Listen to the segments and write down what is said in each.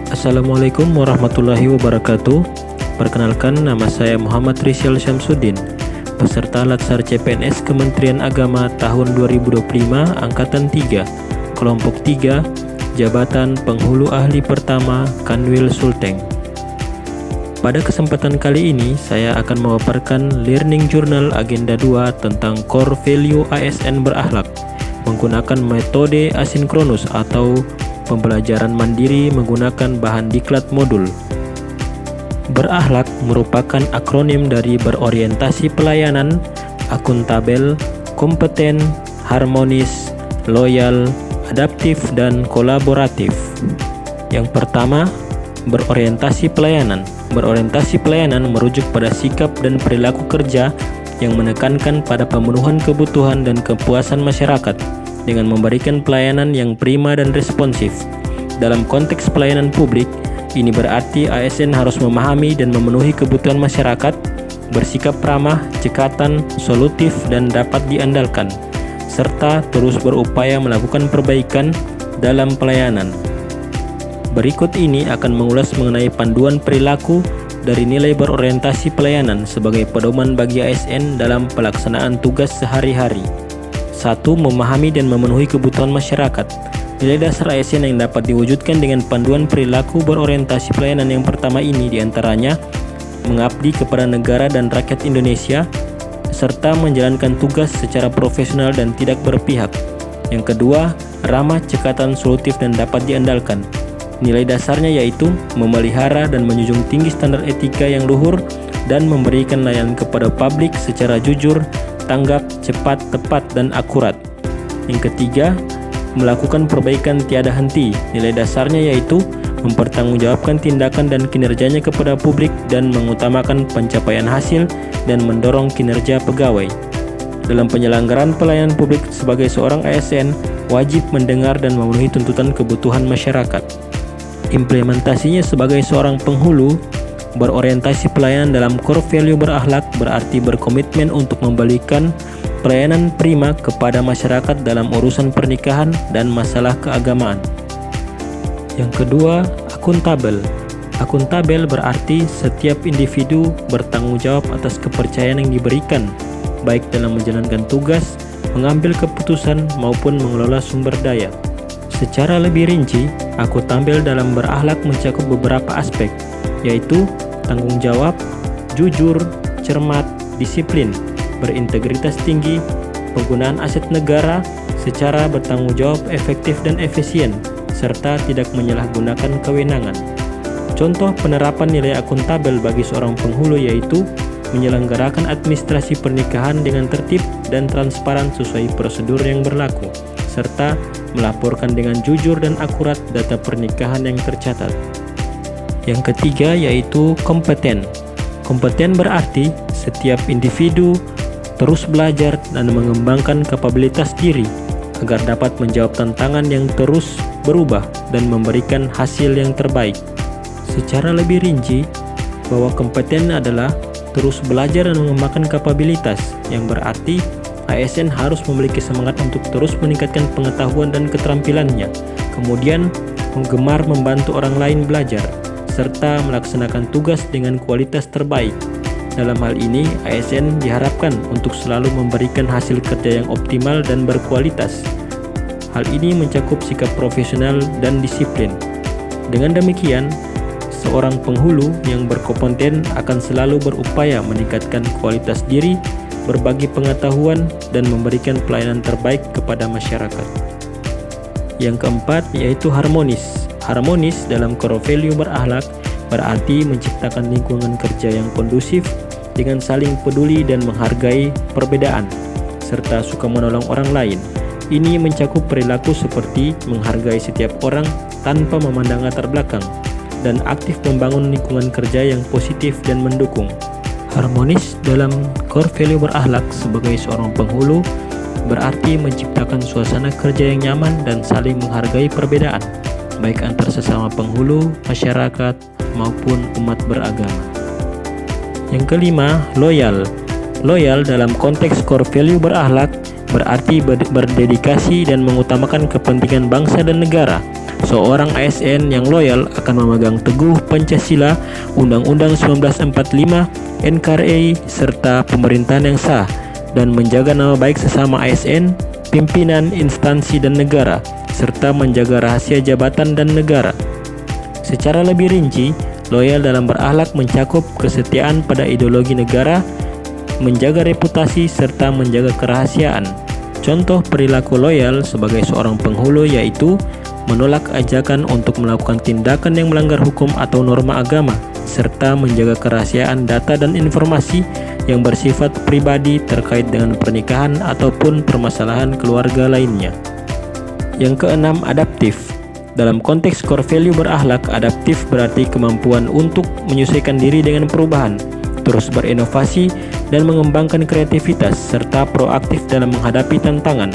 Assalamualaikum warahmatullahi wabarakatuh. Perkenalkan, nama saya Muhammad Rizal Syamsuddin, peserta Latsar CPNS Kementerian Agama tahun 2025 Angkatan 3, Kelompok 3, Jabatan Penghulu Ahli Pertama Kanwil Sulteng. Pada kesempatan kali ini, saya akan memaparkan Learning Journal Agenda 2 tentang Core Value ASN Berakhlak menggunakan metode asinkronus atau pembelajaran mandiri menggunakan bahan diklat modul. Berakhlak merupakan akronim dari berorientasi pelayanan, akuntabel, kompeten, harmonis, loyal, adaptif, dan kolaboratif. Yang pertama, berorientasi pelayanan. Berorientasi pelayanan merujuk pada sikap dan perilaku kerja yang menekankan pada pemenuhan kebutuhan dan kepuasan masyarakat dengan memberikan pelayanan yang prima dan responsif. Dalam konteks pelayanan publik, ini berarti ASN harus memahami dan memenuhi kebutuhan masyarakat, bersikap ramah, cekatan, solutif, dan dapat diandalkan, serta terus berupaya melakukan perbaikan dalam pelayanan. Berikut ini akan mengulas mengenai panduan perilaku dari nilai berorientasi pelayanan sebagai pedoman bagi ASN dalam pelaksanaan tugas sehari-hari. 1. Memahami dan memenuhi kebutuhan masyarakat. Nilai dasar ASN yang dapat diwujudkan dengan panduan perilaku berorientasi pelayanan yang pertama ini diantaranya mengabdi kepada negara dan rakyat Indonesia, serta menjalankan tugas secara profesional dan tidak berpihak. Yang kedua, ramah, cekatan, solutif, dan dapat diandalkan. Nilai dasarnya yaitu memelihara dan menjunjung tinggi standar etika yang luhur dan memberikan layanan kepada publik secara jujur, tanggap, cepat, tepat, dan akurat. Yang ketiga, melakukan perbaikan tiada henti. Nilai dasarnya yaitu mempertanggungjawabkan tindakan dan kinerjanya kepada publik dan mengutamakan pencapaian hasil dan mendorong kinerja pegawai. Dalam penyelenggaraan pelayanan publik sebagai seorang ASN, wajib mendengar dan memenuhi tuntutan kebutuhan masyarakat. Implementasinya sebagai seorang penghulu, berorientasi pelayanan dalam core value berakhlak berarti berkomitmen untuk memberikan pelayanan prima kepada masyarakat dalam urusan pernikahan dan masalah keagamaan. Yang kedua, akuntabel. Akuntabel berarti setiap individu bertanggung jawab atas kepercayaan yang diberikan, baik dalam menjalankan tugas, mengambil keputusan, maupun mengelola sumber daya. Secara lebih rinci, akuntabel dalam berakhlak mencakup beberapa aspek, yaitu tanggung jawab, jujur, cermat, disiplin, berintegritas tinggi, penggunaan aset negara secara bertanggung jawab, efektif dan efisien, serta tidak menyalahgunakan kewenangan. Contoh penerapan nilai akuntabel bagi seorang penghulu yaitu menyelenggarakan administrasi pernikahan dengan tertib dan transparan sesuai prosedur yang berlaku, serta melaporkan dengan jujur dan akurat data pernikahan yang tercatat. Yang ketiga yaitu kompeten. Kompeten berarti setiap individu terus belajar dan mengembangkan kapabilitas diri agar dapat menjawab tantangan yang terus berubah dan memberikan hasil yang terbaik. Secara lebih rinci, bahwa kompeten adalah terus belajar dan mengembangkan kapabilitas, yang berarti ASN harus memiliki semangat untuk terus meningkatkan pengetahuan dan keterampilannya, kemudian gemar membantu orang lain belajar, serta melaksanakan tugas dengan kualitas terbaik. Dalam hal ini, ASN diharapkan untuk selalu memberikan hasil kerja yang optimal dan berkualitas. Hal ini mencakup sikap profesional dan disiplin. Dengan demikian, seorang penghulu yang berkompeten akan selalu berupaya meningkatkan kualitas diri, berbagi pengetahuan, dan memberikan pelayanan terbaik kepada masyarakat. Yang keempat yaitu harmonis. Harmonis dalam core value berakhlak berarti menciptakan lingkungan kerja yang kondusif dengan saling peduli dan menghargai perbedaan, serta suka menolong orang lain. Ini mencakup perilaku seperti menghargai setiap orang tanpa memandang latar belakang, dan aktif membangun lingkungan kerja yang positif dan mendukung. Harmonis dalam core value berakhlak sebagai seorang penghulu berarti menciptakan suasana kerja yang nyaman dan saling menghargai perbedaan, baik antar sesama penghulu, masyarakat, maupun umat beragama. Yang kelima, loyal. Loyal dalam konteks core value berakhlak berarti berdedikasi dan mengutamakan kepentingan bangsa dan negara, seorang ASN yang loyal akan memegang teguh Pancasila, Undang-Undang 1945, NKRI, serta pemerintahan yang sah, dan menjaga nama baik sesama ASN, pimpinan, instansi, dan negara, serta menjaga rahasia jabatan dan negara. Secara lebih rinci, loyal dalam berakhlak mencakup kesetiaan pada ideologi negara, menjaga reputasi, serta menjaga kerahasiaan. Contoh perilaku loyal sebagai seorang penghulu yaitu menolak ajakan untuk melakukan tindakan yang melanggar hukum atau norma agama, serta menjaga kerahasiaan data dan informasi yang bersifat pribadi terkait dengan pernikahan ataupun permasalahan keluarga lainnya. Yang keenam, adaptif. Dalam konteks core value berakhlak, adaptif berarti kemampuan untuk menyesuaikan diri dengan perubahan, terus berinovasi dan mengembangkan kreativitas, serta proaktif dalam menghadapi tantangan.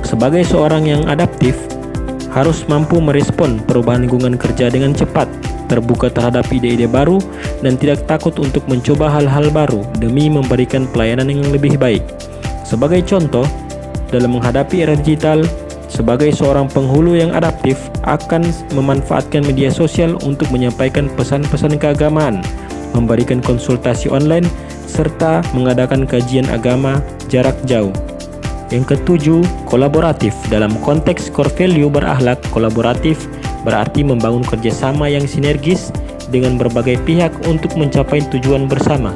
Sebagai seorang yang adaptif, harus mampu merespon perubahan lingkungan kerja dengan cepat, terbuka terhadap ide-ide baru, dan tidak takut untuk mencoba hal-hal baru demi memberikan pelayanan yang lebih baik. Sebagai contoh, dalam menghadapi era digital, sebagai seorang penghulu yang adaptif akan memanfaatkan media sosial untuk menyampaikan pesan-pesan keagamaan, memberikan konsultasi online, serta mengadakan kajian agama jarak jauh. Yang ketujuh, kolaboratif. Dalam konteks core value berakhlak, kolaboratif berarti membangun kerjasama yang sinergis dengan berbagai pihak untuk mencapai tujuan bersama.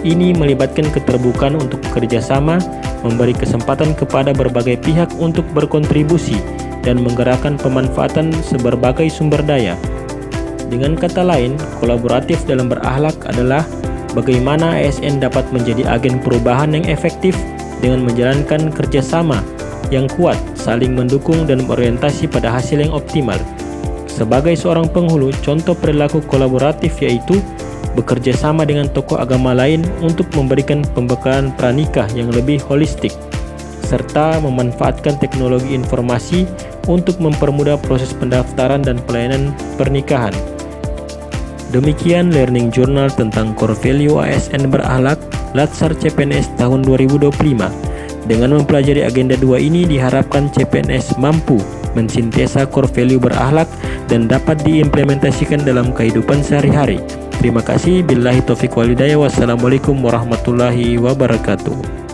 Ini melibatkan keterbukaan untuk bekerja sama, memberi kesempatan kepada berbagai pihak untuk berkontribusi, dan menggerakkan pemanfaatan berbagai sumber daya. Dengan kata lain, kolaboratif dalam berakhlak adalah bagaimana ASN dapat menjadi agen perubahan yang efektif dengan menjalankan kerjasama yang kuat, saling mendukung, dan berorientasi pada hasil yang optimal. Sebagai seorang penghulu, contoh perilaku kolaboratif yaitu bekerja sama dengan tokoh agama lain untuk memberikan pembekalan pranikah yang lebih holistik, serta memanfaatkan teknologi informasi untuk mempermudah proses pendaftaran dan pelayanan pernikahan. Demikian Learning Journal tentang Core Value ASN berakhlak Latsar CPNS tahun 2025. Dengan mempelajari agenda 2 ini diharapkan CPNS mampu mensintesa core value berakhlak dan dapat diimplementasikan dalam kehidupan sehari-hari. Terima kasih. Billahi taufiq walhidayah. Wassalamualaikum warahmatullahi wabarakatuh.